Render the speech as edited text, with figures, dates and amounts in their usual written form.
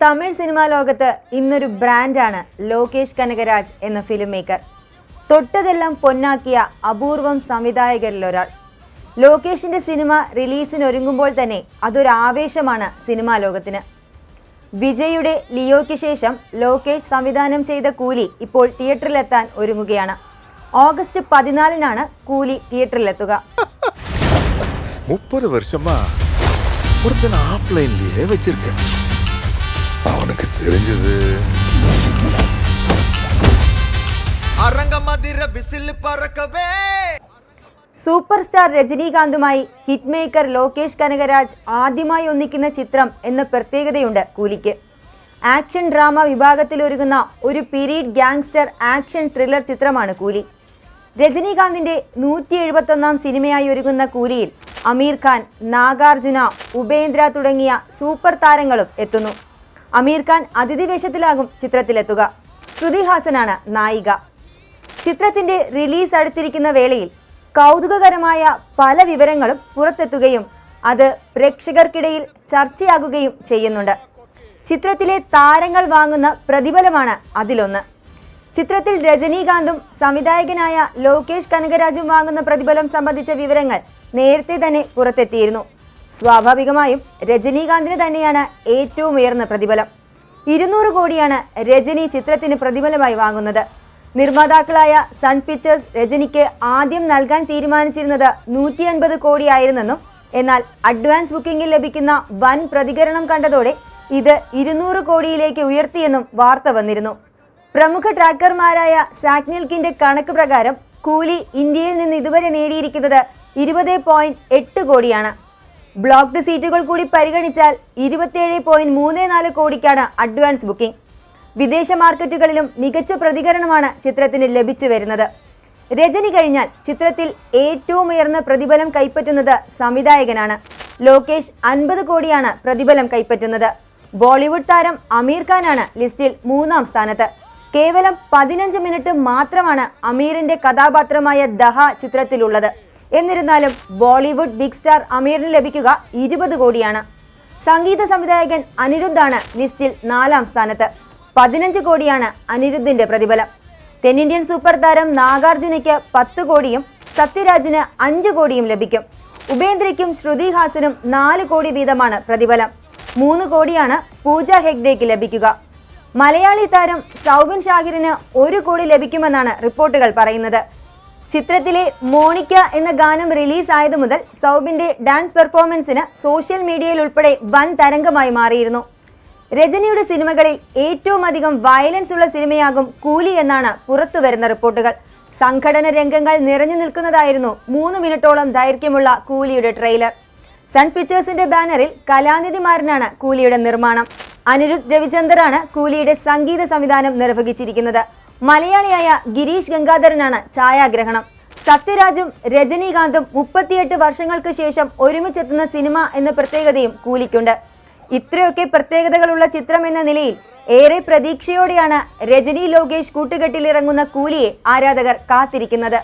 Tamil cinema ലോകത്ത് ഇന്നൊരു ബ്രാൻഡാണ് ലോകേഷ് കനകരാജ് എന്ന ഫിലിം മേക്കർ. തൊട്ടതെല്ലാം പൊന്നാക്കിയ അപൂർവം സംവിധായകരിലൊരാൾ. ലോകേഷിന്റെ സിനിമ റിലീസിനൊരുങ്ങുമ്പോൾ തന്നെ അതൊരു ആവേശമാണ് സിനിമാ ലോകത്തിന്. വിജയുടെ ലിയോയ്ക്ക് ശേഷം ലോകേഷ് സംവിധാനം ചെയ്ത കൂലി ഇപ്പോൾ തിയേറ്ററിലെത്താൻ ഒരുങ്ങുകയാണ്. ഓഗസ്റ്റ് 14-നാണ് കൂലി തിയേറ്ററിലെത്തുക. 30 வருஷமா ஒருத்தனை ஆஃப்லைன்லயே வச்சிருக்கேன். அவனுக்கு தெரிஞ்சது அரங்கமதிர விசில் பறக்கவே. സൂപ്പർ സ്റ്റാർ രജനീകാന്തുമായി ഹിറ്റ് മേക്കർ ലോകേഷ് കനകരാജ് ആദ്യമായി ഒന്നിക്കുന്ന ചിത്രം എന്ന പ്രത്യേകതയുണ്ട് കൂലിക്ക്. ആക്ഷൻ ഡ്രാമ വിഭാഗത്തിലൊരുങ്ങുന്ന ഒരു പീരീഡ് ഗാങ്സ്റ്റർ ആക്ഷൻ ത്രില്ലർ ചിത്രമാണ് കൂലി. രജനീകാന്തിന്റെ 171-ാം സിനിമയായി ഒരുങ്ങുന്ന കൂലിയിൽ അമീർ ഖാൻ, നാഗാർജുന, ഉപേന്ദ്ര തുടങ്ങിയ സൂപ്പർ താരങ്ങളും എത്തുന്നു. അമീർ ഖാൻ അതിഥി വേഷത്തിലാകും ചിത്രത്തിലെത്തുക. ശ്രുതി ഹാസനാണ് നായിക. ചിത്രത്തിന്റെ റിലീസ് അടുത്തിരിക്കുന്ന വേളയിൽ കൗതുകകരമായ പല വിവരങ്ങളും പുറത്തെത്തുകയും അത് പ്രേക്ഷകർക്കിടയിൽ ചർച്ചയാകുകയും ചെയ്യുന്നുണ്ട്. ചിത്രത്തിലെ താരങ്ങൾ വാങ്ങുന്ന പ്രതിഫലമാണ് അതിലൊന്ന്. ചിത്രത്തിൽ രജനീകാന്തും സംവിധായകനായ ലോകേഷ് കനകരാജും വാങ്ങുന്ന പ്രതിഫലം സംബന്ധിച്ച വിവരങ്ങൾ നേരത്തെ തന്നെ പുറത്തെത്തിയിരുന്നു. സ്വാഭാവികമായും രജനീകാന്തിന് തന്നെയാണ് ഏറ്റവും ഉയർന്ന പ്രതിഫലം. 200 കോടിയാണ് രജനി ചിത്രത്തിന് പ്രതിഫലമായി വാങ്ങുന്നത്. നിർമ്മാതാക്കളായ സൺ പിക്ചേഴ്സ് രജനിക്ക് ആദ്യം നൽകാൻ തീരുമാനിച്ചിരുന്നത് 150 കോടിയായിരുന്നെന്നും എന്നാൽ അഡ്വാൻസ് ബുക്കിംഗിൽ ലഭിക്കുന്ന വൻ പ്രതികരണം കണ്ടതോടെ ഇത് 200 കോടിയിലേക്ക് ഉയർത്തിയെന്നും വാർത്ത വന്നിരുന്നു. പ്രമുഖ ട്രാക്കർമാരായ സാക്നിൽക്കിന്റെ കണക്ക് പ്രകാരം കൂലി ഇന്ത്യയിൽ നിന്ന് ഇതുവരെ നേടിയിരിക്കുന്നത് 20.8 കോടിയാണ്. ബ്ലോക്ക്ഡ് സീറ്റുകൾ കൂടി പരിഗണിച്ചാൽ 27.34 കോടിക്കാണ് അഡ്വാൻസ് ബുക്കിംഗ്. വിദേശ മാർക്കറ്റുകളിലും മികച്ച പ്രതികരണമാണ് ചിത്രത്തിന് ലഭിച്ചു വരുന്നത്. രജനി കഴിഞ്ഞാൽ ചിത്രത്തിൽ ഏറ്റവും ഉയർന്ന പ്രതിഫലം കൈപ്പറ്റുന്നത് സംവിധായകനാണ്. ലോകേഷ് 50 കോടിയാണ് പ്രതിഫലം കൈപ്പറ്റുന്നത്. ബോളിവുഡ് താരം അമീർ ഖാനാണ് ലിസ്റ്റിൽ 3-ാം സ്ഥാനത്ത്. കേവലം 15 മിനിറ്റ് മാത്രമാണ് അമീറിന്റെ കഥാപാത്രമായ ദഹ ചിത്രത്തിലുള്ളത്. എന്നിരുന്നാലും ബോളിവുഡ് ബിഗ് സ്റ്റാർ അമീറിന് ലഭിക്കുക 20 കോടിയാണ്. സംഗീത സംവിധായകൻ അനിരുദ്ധാണ് ലിസ്റ്റിൽ 4-ാം സ്ഥാനത്ത്. 15 കോടിയാണ് അനിരുദ്ധിന്റെ പ്രതിഫലം. തെന്നിന്ത്യൻ സൂപ്പർ താരം നാഗാർജുനയ്ക്ക് 10 കോടിയും സത്യരാജിന് 5 കോടിയും ലഭിക്കും. ഉപേന്ദ്രയ്ക്കും ശ്രുതി ഹാസനും 4 കോടി വീതമാണ് പ്രതിഫലം. 3 കോടിയാണ് പൂജ ഹെഗ്ഡേക്ക് ലഭിക്കുക. മലയാളി താരം സൗബിൻ ഷാഹിറിന് 1 കോടി ലഭിക്കുമെന്നാണ് റിപ്പോർട്ടുകൾ പറയുന്നത്. ചിത്രത്തിലെ മോണിക്ക എന്ന ഗാനം റിലീസ് ആയതു മുതൽ സൗബിന്റെ ഡാൻസ് പെർഫോമൻസിന് സോഷ്യൽ മീഡിയയിൽ ഉൾപ്പെടെ വൻ തരംഗമായി മാറിയിരുന്നു. രജനിയുടെ സിനിമകളിൽ ഏറ്റവും അധികം വയലൻസ് ഉള്ള സിനിമയാകും കൂലി എന്നാണ് പുറത്തുവരുന്ന റിപ്പോർട്ടുകൾ. സംഘടന രംഗങ്ങൾ നിറഞ്ഞു നിൽക്കുന്നതായിരുന്നു 3 മിനിറ്റോളം ദൈർഘ്യമുള്ള കൂലിയുടെ ട്രെയിലർ. സൺ പിക്ചേഴ്സിന്റെ ബാനറിൽ കലാനിധിമാരനാണ് കൂലിയുടെ നിർമ്മാണം. അനിരുദ്ധ് രവിചന്ദറാണ് കൂലിയുടെ സംഗീത സംവിധാനം നിർവഹിച്ചിരിക്കുന്നത്. മലയാളിയായ ഗിരീഷ് ഗംഗാധരനാണ് ഛായാഗ്രഹണം. സത്യരാജും രജനീകാന്തും 38 വർഷങ്ങൾക്ക് ശേഷം ഒരുമിച്ചെത്തുന്ന സിനിമ എന്ന പ്രത്യേകതയും കൂലിക്കുണ്ട്. ഇത്രയൊക്കെ പ്രത്യേകതകളുള്ള ചിത്രം എന്ന നിലയിൽ ഏറെ പ്രതീക്ഷയോടെയാണ് രജനി ലോകേഷ് കൂട്ടുകെട്ടിലിറങ്ങുന്ന കൂലിയെ ആരാധകർ കാത്തിരിക്കുന്നത്.